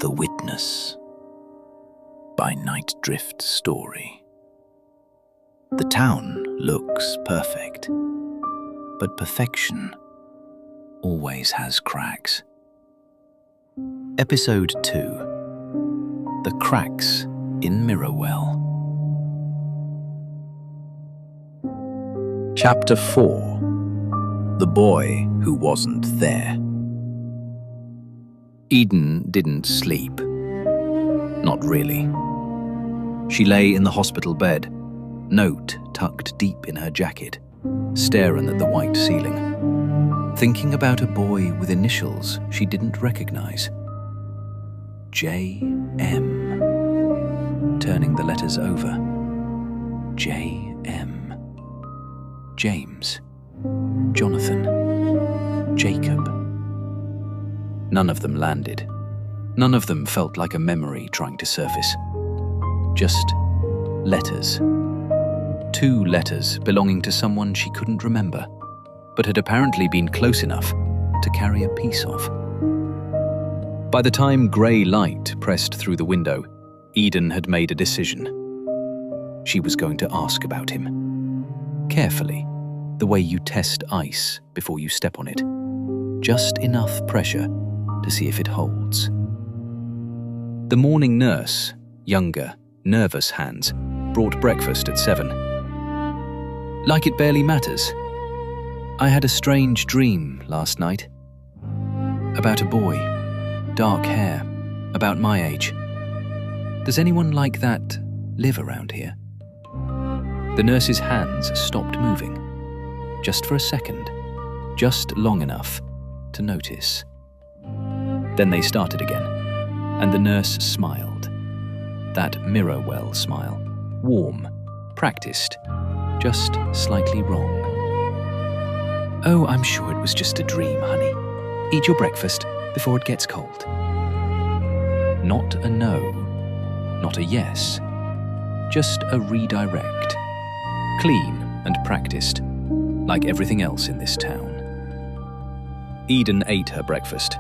The Witness by Night Drift Story. The town looks perfect, but perfection always has cracks. Episode 2: The Cracks in Mirrowell. Chapter 4: The Boy Who Wasn't There. Eden didn't sleep. Not really. She lay in the hospital bed, note tucked deep in her jacket, staring at the white ceiling, thinking about a boy with initials she didn't recognize. J.M. Turning the letters over. J.M. James. Jonathan. Jacob. None of them landed. None of them felt like a memory trying to surface. Just letters. 2 letters belonging to someone she couldn't remember, but had apparently been close enough to carry a piece of. By the time grey light pressed through the window, Eden had made a decision. She was going to ask about him. Carefully, the way you test ice before you step on it. Just enough pressure to see if it holds. The morning nurse, younger, nervous hands, brought breakfast at 7. Like it barely matters. I had a strange dream last night. About a boy, dark hair, about my age. Does anyone like that live around here? The nurse's hands stopped moving. Just for a second. Just long enough to notice. Then they started again, and the nurse smiled. That Mirrowell smile. Warm, practiced, just slightly wrong. Oh, I'm sure it was just a dream, honey. Eat your breakfast before it gets cold. Not a no, not a yes, just a redirect. Clean and practiced, like everything else in this town. Eden ate her breakfast.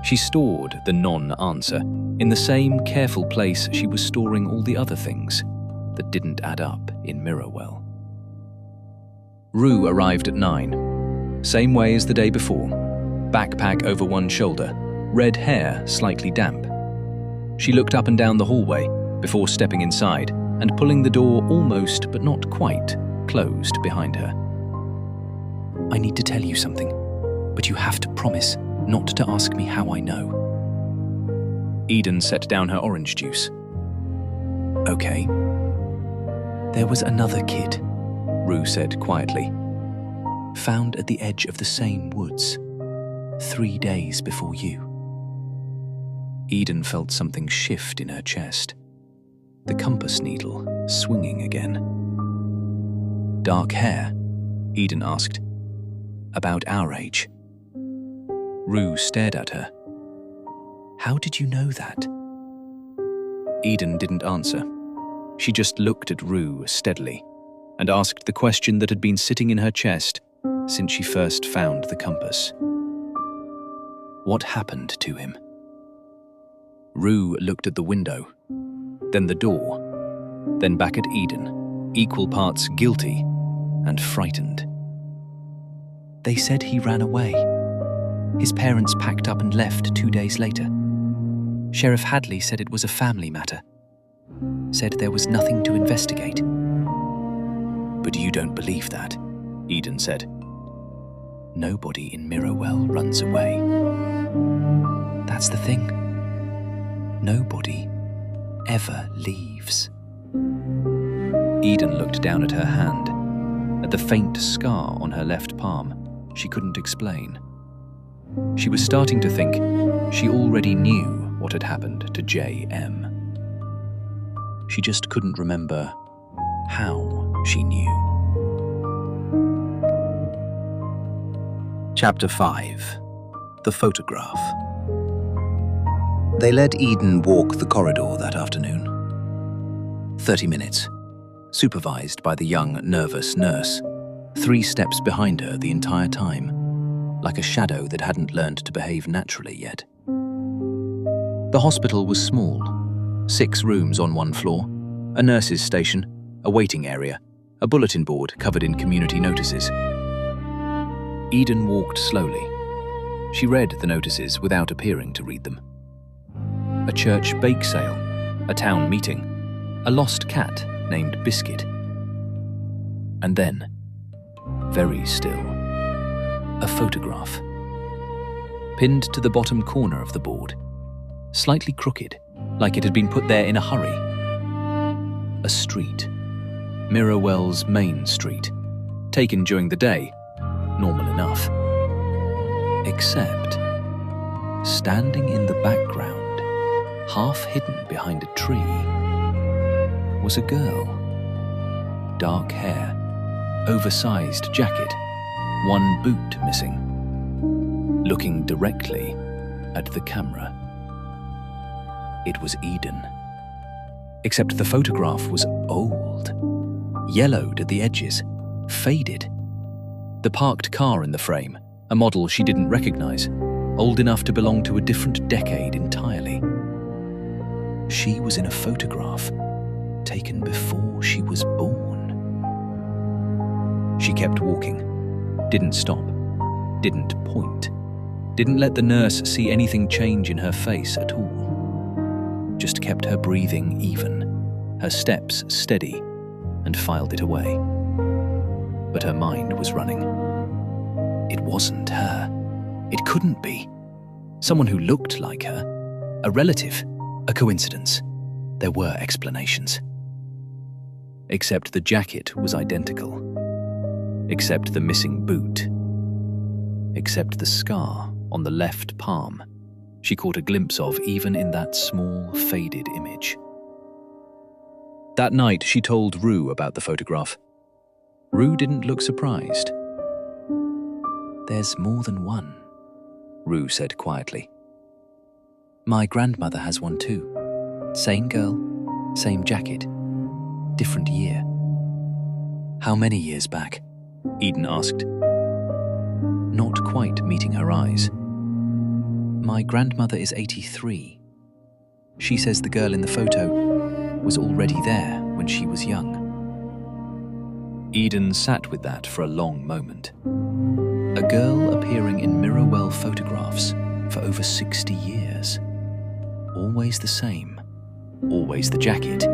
She stored the non-answer in the same careful place she was storing all the other things that didn't add up in Mirrowell. Rue arrived at 9, same way as the day before, backpack over one shoulder, red hair slightly damp. She looked up and down the hallway before stepping inside and pulling the door almost but not quite closed behind her. I need to tell you something, but you have to promise not to ask me how I know. Eden set down her orange juice. Okay. There was another kid, Rue said quietly. Found at the edge of the same woods, 3 days before you. Eden felt something shift in her chest. The compass needle swinging again. Dark hair? Eden asked. About our age. Rue stared at her. How did you know that? Eden didn't answer. She just looked at Rue steadily and asked the question that had been sitting in her chest since she first found the compass. What happened to him? Rue looked at the window, then the door, then back at Eden, equal parts guilty and frightened. They said he ran away. His parents packed up and left 2 days later. Sheriff Hadley said it was a family matter. Said there was nothing to investigate. But you don't believe that, Eden said. Nobody in Mirrowell runs away. That's the thing. Nobody ever leaves. Eden looked down at her hand, at the faint scar on her left palm she couldn't explain. She was starting to think she already knew what had happened to J.M. She just couldn't remember how she knew. Chapter 5: The Photograph. They let Eden walk the corridor that afternoon. 30 minutes, supervised by the young, nervous nurse, 3 steps behind her the entire time, like a shadow that hadn't learned to behave naturally yet. The hospital was small. 6 rooms on one floor, a nurse's station, a waiting area, a bulletin board covered in community notices. Eden walked slowly. She read the notices without appearing to read them. A church bake sale, a town meeting, a lost cat named Biscuit. And then, very still, a photograph. Pinned to the bottom corner of the board, slightly crooked, like it had been put there in a hurry. A street, Mirrowell's main street, taken during the day, normal enough. Except, standing in the background, half hidden behind a tree, was a girl. Dark hair, oversized jacket, one boot missing, looking directly at the camera. It was Eden. Except the photograph was old, yellowed at the edges, faded. The parked car in the frame, a model she didn't recognize, old enough to belong to a different decade entirely. She was in a photograph taken before she was born. She kept walking, didn't stop, didn't point, didn't let the nurse see anything change in her face at all. Just kept her breathing even, her steps steady, and filed it away. But her mind was running. It wasn't her. It couldn't be. Someone who looked like her. A relative. A coincidence. There were explanations. Except the jacket was identical. Except the missing boot. Except the scar on the left palm she caught a glimpse of even in that small, faded image. That night she told Rue about the photograph. Rue didn't look surprised. "There's more than one," Rue said quietly. "My grandmother has one too. Same girl, same jacket, different year." "How many years back?" Eden asked. Not quite meeting her eyes. "My grandmother is 83. She says the girl in the photo was already there when she was young." Eden sat with that for a long moment. A girl appearing in Mirrowell photographs for over 60 years. Always the same. Always the jacket.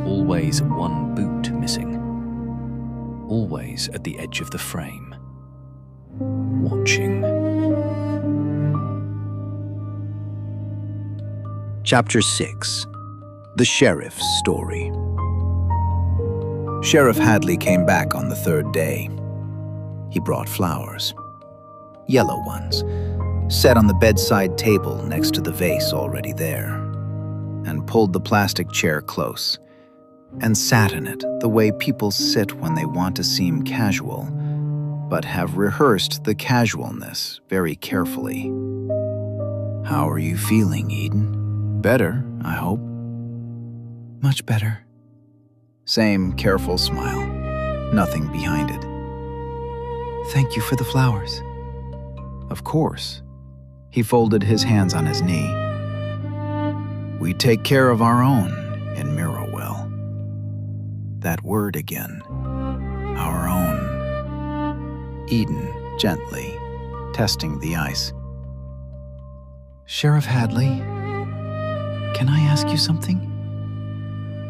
Always one boot missing. Always at the edge of the frame. Watching. Chapter 6. The Sheriff's Story. Sheriff Hadley came back on the 3rd day. He brought flowers. Yellow ones, set on the bedside table next to the vase already there, and pulled the plastic chair close, and sat in it the way people sit when they want to seem casual, but have rehearsed the casualness very carefully. "How are you feeling, Eden? Better, I hope." "Much better." Same careful smile, nothing behind it. "Thank you for the flowers." "Of course." He folded his hands on his knee. "We take care of our own in Mirrowell." That word again. Our own. Eden, gently, testing the ice. "Sheriff Hadley, can I ask you something?"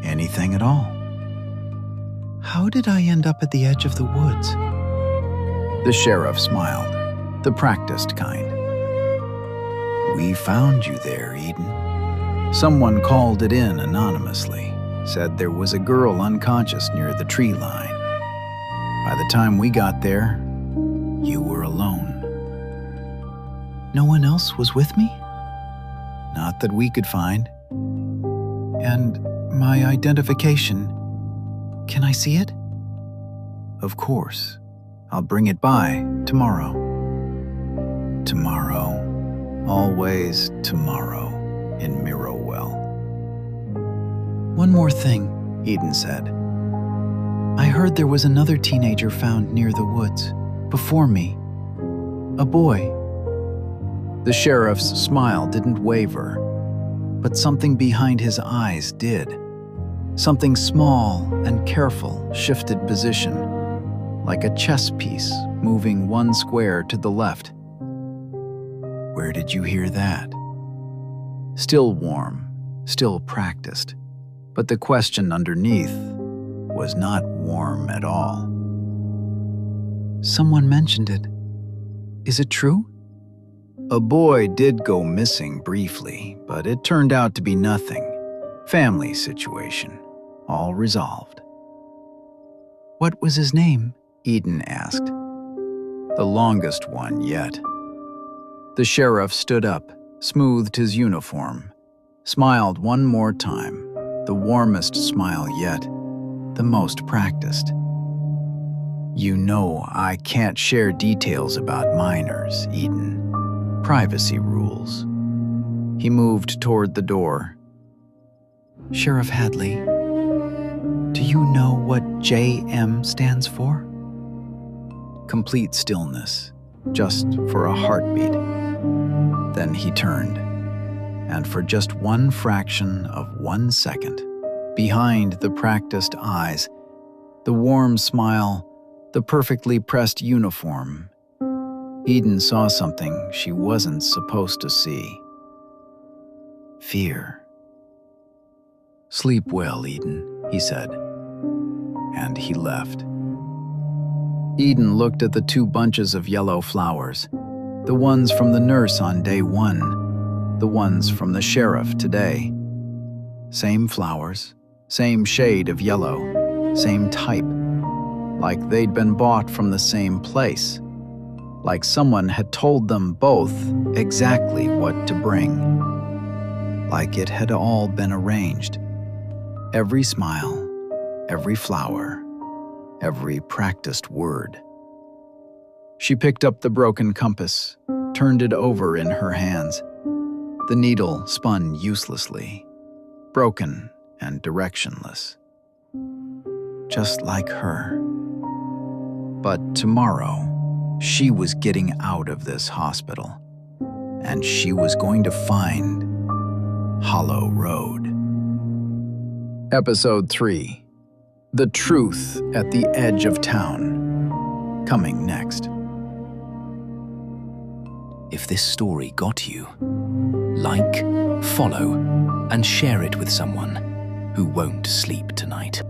"Anything at all." "How did I end up at the edge of the woods?" The sheriff smiled, the practiced kind. "We found you there, Eden. Someone called it in anonymously, said there was a girl unconscious near the tree line. By the time we got there, you were alone." "No one else was with me?" "Not that we could find." "And my identification, can I see it?" "Of course. I'll bring it by tomorrow." Tomorrow. Always tomorrow in Mirrowell. "One more thing," Eden said. "I heard there was another teenager found near the woods, before me. A boy." The sheriff's smile didn't waver. But something behind his eyes did. Something small and careful shifted position, like a chess piece moving one square to the left. Where did you hear that? Still warm, still practiced, but the question underneath was not warm at all. Someone mentioned it. Is it true? A boy did go missing briefly, but it turned out to be nothing. Family situation, all resolved. What was his name? Eden asked. The longest one yet. The sheriff stood up, smoothed his uniform, smiled one more time, the warmest smile yet, the most practiced. You know I can't share details about minors, Eden. Privacy rules. He moved toward the door. Sheriff Hadley, do you know what JM stands for? Complete stillness, just for a heartbeat. Then he turned, and for just one fraction of 1 second, behind the practiced eyes, the warm smile, the perfectly pressed uniform, Eden saw something she wasn't supposed to see. Fear. Sleep well, Eden, he said, and he left. Eden looked at the 2 bunches of yellow flowers, the ones from the nurse on day 1, the ones from the sheriff today. Same flowers, same shade of yellow, same type, like they'd been bought from the same place, like someone had told them both exactly what to bring, like it had all been arranged. Every smile, every flower, every practiced word. She picked up the broken compass, turned it over in her hands. The needle spun uselessly, broken and directionless. Just like her. But tomorrow, she was getting out of this hospital, and she was going to find Hollow Road. Episode 3. The Truth at the Edge of Town. Coming next. If this story got you, like, follow, and share it with someone who won't sleep tonight.